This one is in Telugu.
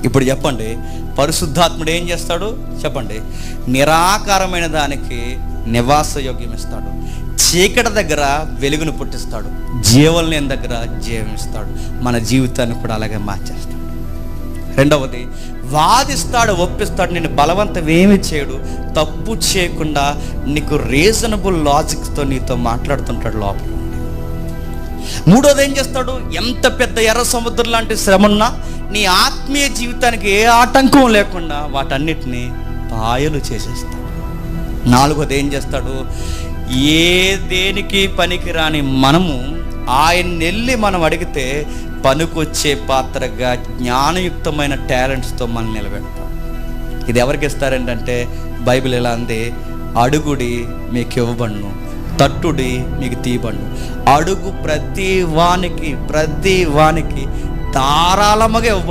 ఇప్పుడు చెప్పండి, పరిశుద్ధాత్ముడు ఏం చేస్తాడు చెప్పండి? నిరాకారమైన దానికి నివాస యోగ్యం ఇస్తాడు, చీకటి దగ్గర వెలుగును పుట్టిస్తాడు, జీవం లేని దగ్గర జీవం ఇస్తాడు. మన జీవితాన్ని కూడా అలాగే మార్చేస్తాడు. రెండవది, వాదిస్తాడు, ఒప్పిస్తాడు. నేను బలవంతం ఏమి చేయడు, తప్పు చేయకుండా నీకు రీజనబుల్ లాజిక్తో నీతో మాట్లాడుతుంటాడు లోపల. మూడోది ఏం చేస్తాడు? ఎంత పెద్ద ఎర్ర సముద్రం లాంటి శ్రమ ఉన్నా నీ ఆత్మీయ జీవితానికి ఏ ఆటంకం లేకుండా వాటన్నిటినీ పాయలు చేసేస్తాడు. నాలుగోది ఏం చేస్తాడు? ఏ దేనికి పనికి రాని మనము ఆయన వెళ్ళి మనం అడిగితే పనికొచ్చే పాత్రగా జ్ఞానయుక్తమైన టాలెంట్స్తో మనం నిలబెడతాం. ఇది ఎవరికి ఇస్తారంటే బైబిల్ ఎలా అంది? అడుగుడి మీకు ఇవ్వబడును, తట్టుడి మీకు తీయబడును. అడుగు ప్రతి వానికి ధారాళముగా ఇవ్వబడును.